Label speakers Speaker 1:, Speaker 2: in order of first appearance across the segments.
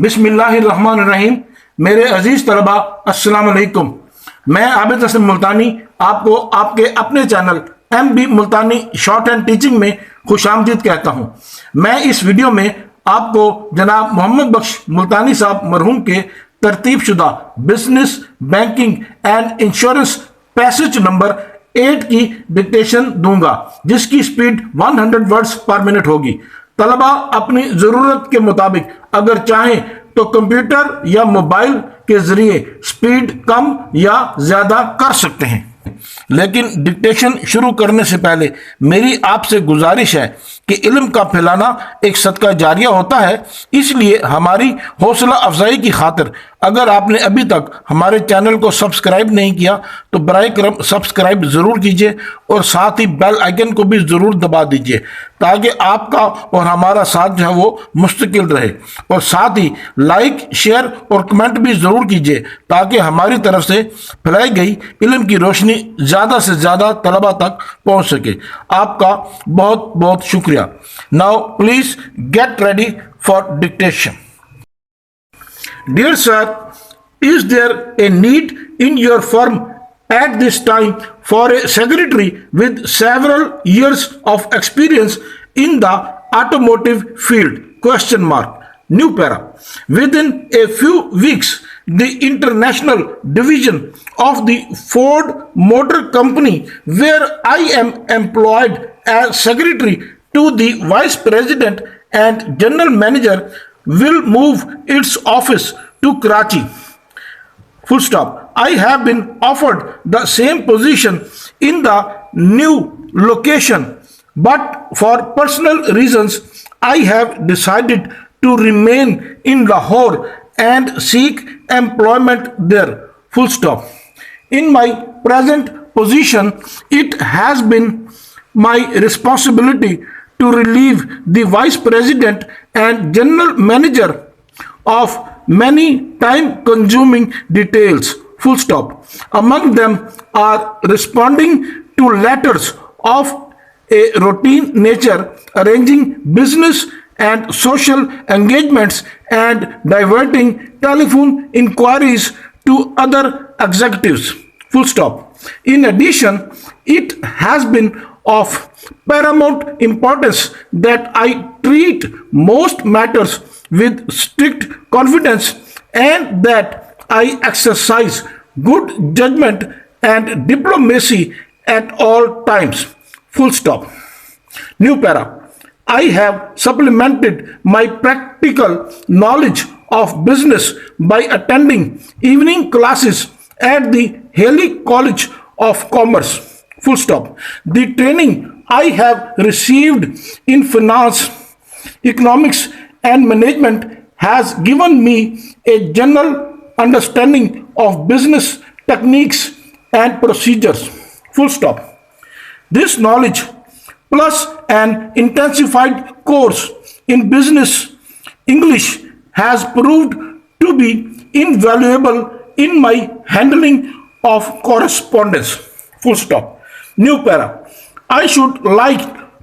Speaker 1: बिस्मिल्लाहिर्रहमानिर्रहीम। मेरे अजीज तलबा अस्सलाम वालेकुम। मैं आबिद हसन मुल्तानी आपको आपके अपने channel MB Multani short and teaching में खुशामदीद कहता हूँ। मैं इस वीडियो में आपको जनाब मोहम्मद बख्श मुल्तानी साहब मरहूम के तरतीब शुदा business banking and insurance passage number 8 की डिक्टेशन दूंगा, जिसकी स्पीड 100 वर्ड्स पर मिनट होगी। तलबा अपनी ज़रूरत के मुताबिक अगर चाहें तो कंप्यूटर या मोबाइल के जरिए स्पीड कम या ज़्यादा कर सकते हैं। लेकिन डिक्टेशन शुरू करने से पहले मेरी आपसे गुजारिश है कि इल्म का फैलाना एक सदका जारिया होता है, इसलिए हमारी हौसला अफजाई की खातिर अगर आपने अभी तक हमारे चैनल को सब्सक्राइब नहीं किया तो बराए करम सब्सक्राइब ज़रूर कीजिए और साथ ही बेल आइकन को भी ज़रूर दबा दीजिए ताकि आपका और हमारा साथ जो है वो मुस्तकिल रहे। और साथ ही लाइक, शेयर और कमेंट भी ज़रूर कीजिए ताकि हमारी तरफ से फैलाई गई इल्म की रोशनी ज़्यादा से ज़्यादा तलबा तक पहुँच सके। आपका बहुत बहुत शुक्रिया। Now please get ready for dictation. Dear sir, is there a need in your firm at this time for a secretary with several years of experience in the automotive field? Question mark. New para. Within a few weeks, the international division of the Ford Motor Company, where I am employed as secretary to the vice president and general manager, will move its office to Karachi. Full stop. I have been offered the same position in the new location, but for personal reasons, I have decided to remain in Lahore and seek employment there. Full stop. In my present position, it has been my responsibility to relieve the vice president and general manager of many time-consuming details. Full stop. Among them are responding to letters of a routine nature, arranging business and social engagements, and diverting telephone inquiries to other executives. Full stop. In addition, it has been of paramount importance that I treat most matters with strict confidence and that I exercise good judgment and diplomacy at all times. Full stop. New para. I have supplemented my practical knowledge of business by attending evening classes at the Haley College of Commerce. Full stop. The training I have received in finance, economics and management has given me a general understanding of business techniques and procedures. Full stop. This knowledge plus an intensified course in business English has proved to be invaluable in my handling of correspondence. Full stop. New para. I should like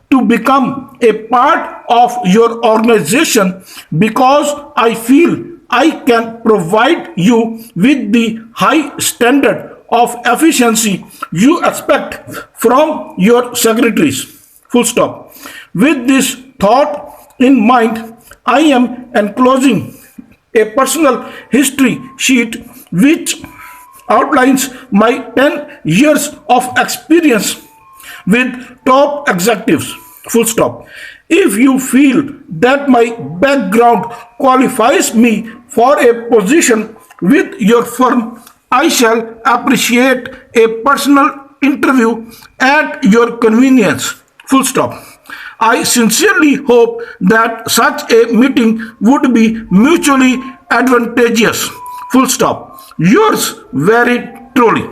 Speaker 1: to become a part of your organization because I feel I can provide you with the high standard of efficiency you expect from your secretaries. Full stop. With this thought in mind, I am enclosing a personal history sheet which outlines my 10 years of experience with top executives. Full stop. If you feel that my background qualifies me for a position with your firm, I shall appreciate a personal interview at your convenience. Full stop. I sincerely hope that such a meeting would be mutually advantageous. Full stop. Yours very truly.